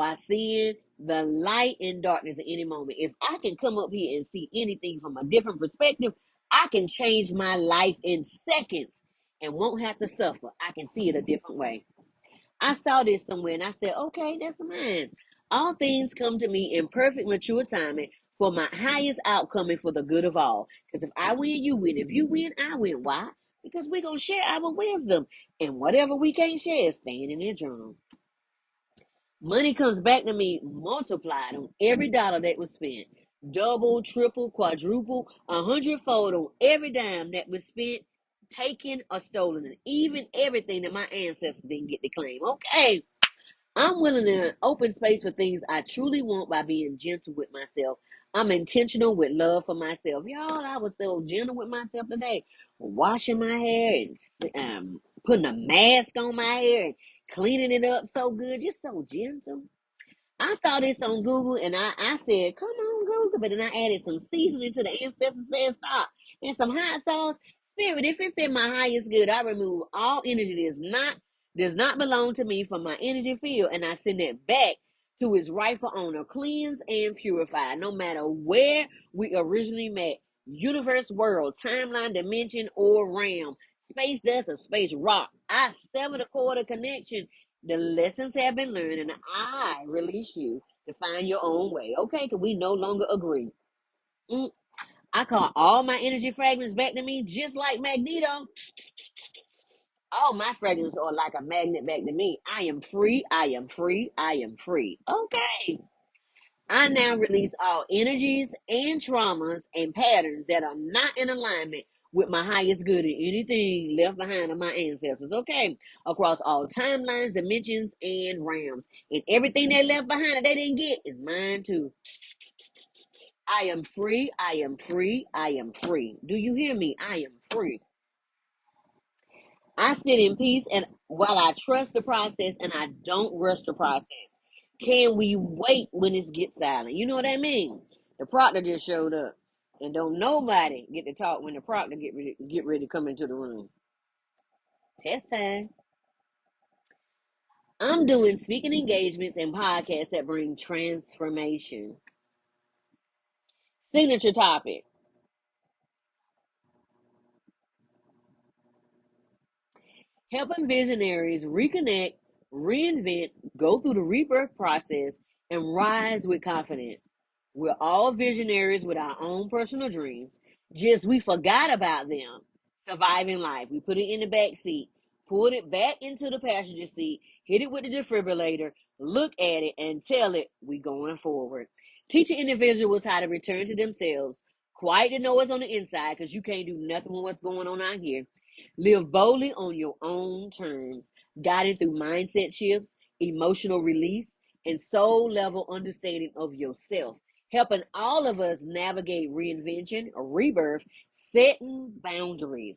by seeing the light in darkness at any moment. If I can come up here and see anything from a different perspective, I can change my life in seconds and won't have to suffer. I can see it a different way. I saw this somewhere and I said, okay, that's mine. All things come to me in perfect mature timing for my highest outcome and for the good of all. Because if I win, you win. If you win, I win. Why? Because we're going to share our wisdom. And whatever we can't share is staying in their journal. Money comes back to me multiplied on every dollar that was spent. Double, triple, quadruple, 100-fold on every dime that was spent, taken, or stolen. And even everything that my ancestors didn't get to claim. Okay. I'm willing to open space for things I truly want by being gentle with myself. I'm intentional with love for myself. Y'all, I was so gentle with myself today. Washing my hair and putting a mask on my hair and cleaning it up so good. Just so gentle. I saw this on Google and I said, come on, Google. But then I added some seasoning to the ancestors said stop and some hot sauce. Spirit, if it's in my highest good, I remove all energy that does not belong to me from my energy field, and I send it back to its rightful owner, cleansed and purified, no matter where we originally met, universe, world, timeline, dimension, or realm, space dust or space rock. I sever the cord of connection. The lessons have been learned, and I release you to find your own way. Okay, because we no longer agree. I call all my energy fragments back to me, just like Magneto. All my fragments are like a magnet back to me. I am free. I am free. I am free. Okay. I now release all energies and traumas and patterns that are not in alignment with my highest good and anything left behind of my ancestors. Okay. Across all timelines, dimensions, and realms. And everything they left behind that they didn't get is mine too. I am free. I am free. I am free. Do you hear me? I am free. I sit in peace and while I trust the process and I don't rush the process. Can we wait when it gets silent? You know what I mean? The proctor just showed up. And don't nobody get to talk when the proctor get ready to come into the room. Test time. I'm doing speaking engagements and podcasts that bring transformation. Signature topic. Helping visionaries reconnect, reinvent, go through the rebirth process, and rise with confidence. We're all visionaries with our own personal dreams. Just we forgot about them. Surviving life. We put it in the back seat, pulled it back into the passenger seat, hit it with the defibrillator, look at it, and tell it we going forward. Teaching individuals how to return to themselves. Quiet the noise on the inside because you can't do nothing with what's going on out here. Live boldly on your own terms, guided through mindset shifts, emotional release, and soul level understanding of yourself, helping all of us navigate reinvention or rebirth, setting boundaries,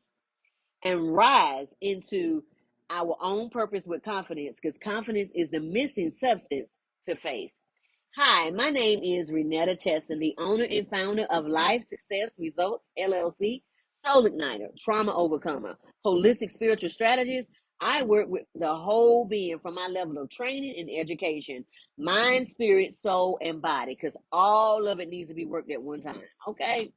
and rise into our own purpose with confidence because confidence is the missing substance to faith. Hi, my name is Renetta Cheston, the owner and founder of Life Success Results LLC, Soul Igniter, Trauma Overcomer, Holistic Spiritual Strategist. I work with the whole being from my level of training and education, mind, spirit, soul, and body, because all of it needs to be worked at one time. Okay?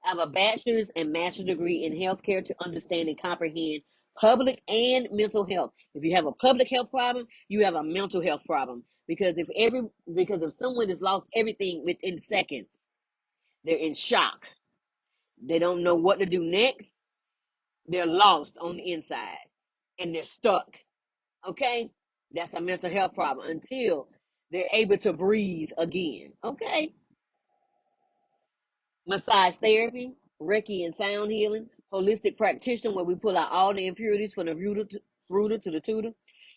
I have a bachelor's and master's degree in healthcare to understand and comprehend public and mental health. If you have a public health problem, you have a mental health problem. Because if someone has lost everything within seconds, they're in shock. They don't know what to do next. They're lost on the inside and they're stuck. Okay? That's a mental health problem until they're able to breathe again. Okay? Massage therapy, Reiki and sound healing, holistic practitioner where we pull out all the impurities from the rooter to the tutor,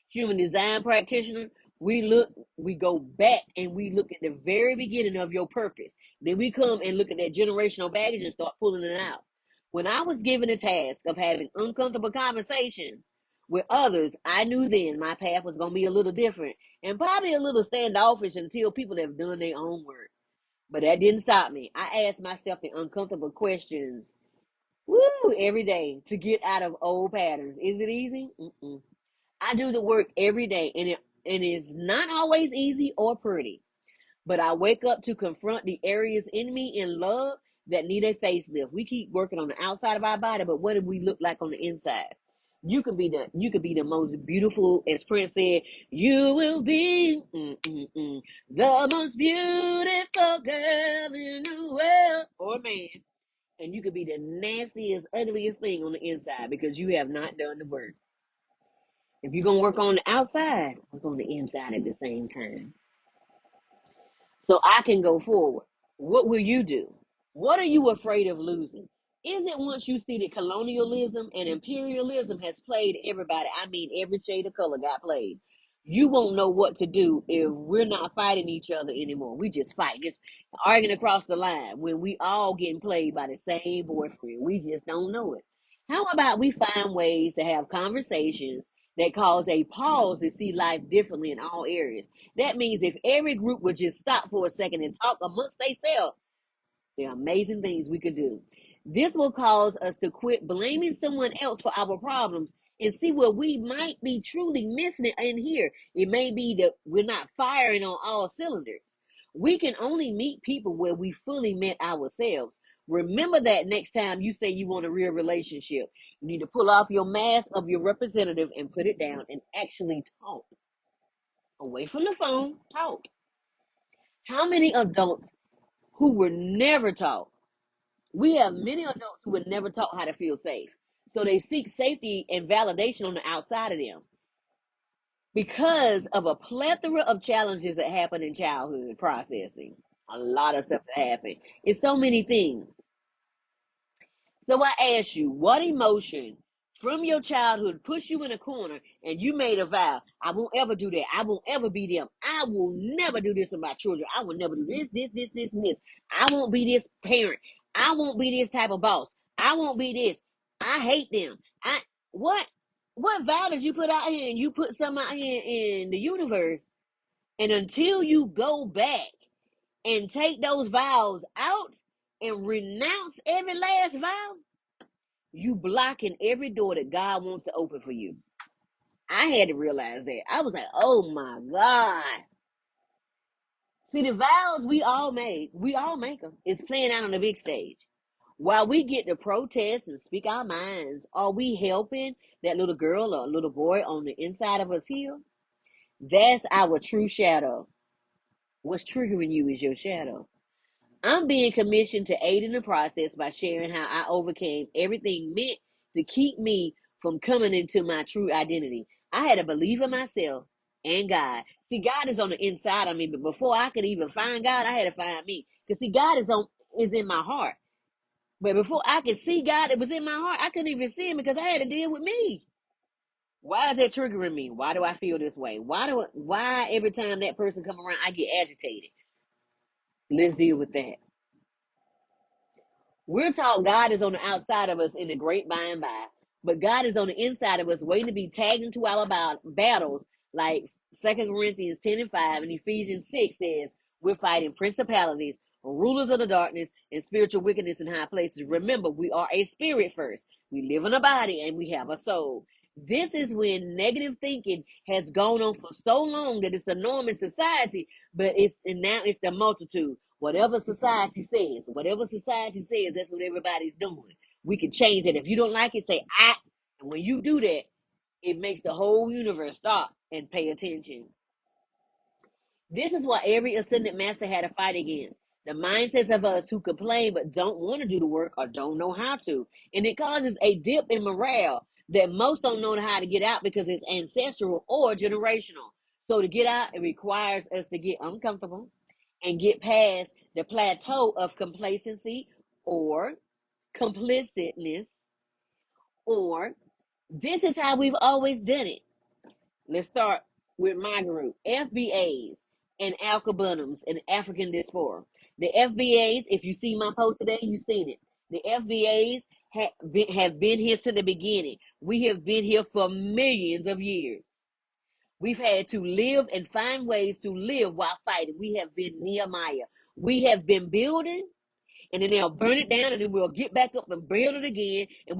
human design practitioner. We go back and we look at the very beginning of your purpose. Then we come and look at that generational baggage and start pulling it out. When I was given the task of having uncomfortable conversations with others, I knew then my path was going to be a little different and probably a little standoffish until people have done their own work. But that didn't stop me. I asked myself the uncomfortable questions, every day to get out of old patterns. Is it easy? Mm-mm. I do the work every day, and And it's not always easy or pretty. But I wake up to confront the areas in me in love that need a facelift. We keep working on the outside of our body, but what do we look like on the inside? You could be the most beautiful, as Prince said, you will be the most beautiful girl in the world, or man. And you could be the nastiest, ugliest thing on the inside because you have not done the work. If you're gonna work on the outside, work on the inside at the same time. So I can go forward. What will you do? What are you afraid of losing? Is it once you see that colonialism and imperialism has played everybody? I mean, every shade of color got played. You won't know what to do if we're not fighting each other anymore. We just fight, just arguing across the line when we all getting played by the same boyfriend. We just don't know it. How about we find ways to have conversations that cause a pause to see life differently in all areas? That means if every group would just stop for a second and talk amongst themselves, there are amazing things we could do. This will cause us to quit blaming someone else for our problems and see where we might be truly missing it in here. It may be that we're not firing on all cylinders. We can only meet people where we fully met ourselves. Remember that next time you say you want a real relationship. You need to pull off your mask of your representative and put it down and actually talk. Away from the phone, talk. How many adults who were never taught? We have many adults who were never taught how to feel safe. So they seek safety and validation on the outside of them because of a plethora of challenges that happen in childhood processing. A lot of stuff that happened. It's so many things. So I ask you, what emotion from your childhood pushed you in a corner and you made a vow? I won't ever do that. I won't ever be them. I will never do this with my children. I will never do this, and this. I won't be this parent. I won't be this type of boss. I won't be this. I hate them. What what vow did you put out here? And you put some out here in the universe, and until you go back and take those vows out and renounce every last vow, you blocking every door that God wants to open for you. I had to realize that. I was like, oh my God. See, the vows we all make them. It's playing out on the big stage. While we get to protest and speak our minds, are we helping that little girl or little boy on the inside of us heal? That's our true shadow. What's triggering you is your shadow. I'm being commissioned to aid in the process by sharing how I overcame everything meant to keep me from coming into my true identity. I had to believe in myself and God. See, God is on the inside of me, but before I could even find God, I had to find me. Because see, God is in my heart. But before I could see God, it was in my heart. I couldn't even see him because I had to deal with me. Why is that triggering me? Why do I feel this way? Why every time that person come around I get agitated? Let's deal with that. We're taught God is on the outside of us in the great by and by, but God is on the inside of us waiting to be tagged into our battles, like 2 Corinthians 10 and 5 and Ephesians 6 says, we're fighting principalities, rulers of the darkness, and spiritual wickedness in high places. Remember, we are a spirit first. We live in a body and we have a soul. This is when negative thinking has gone on for so long that it's the norm in society, but now it's the multitude. Whatever society says, that's what everybody's doing. We can change it. If you don't like it, say I. And when you do that, it makes the whole universe stop and pay attention. This is what every ascended master had to fight against. The mindsets of us who complain but don't want to do the work or don't know how to. And it causes a dip in morale that most don't know how to get out because it's ancestral or generational. So to get out, it requires us to get uncomfortable and get past the plateau of complacency or complicitness, or this is how we've always done it. Let's start with my group, FBAs and Alkabunums and African diaspora. The FBAs, if you see my post today, you've seen it. The FBAs have been here since the beginning. We have been here for millions of years. We've had to live and find ways to live while fighting. We have been Nehemiah. We have been building, and then they'll burn it down, and then we'll get back up and build it again. And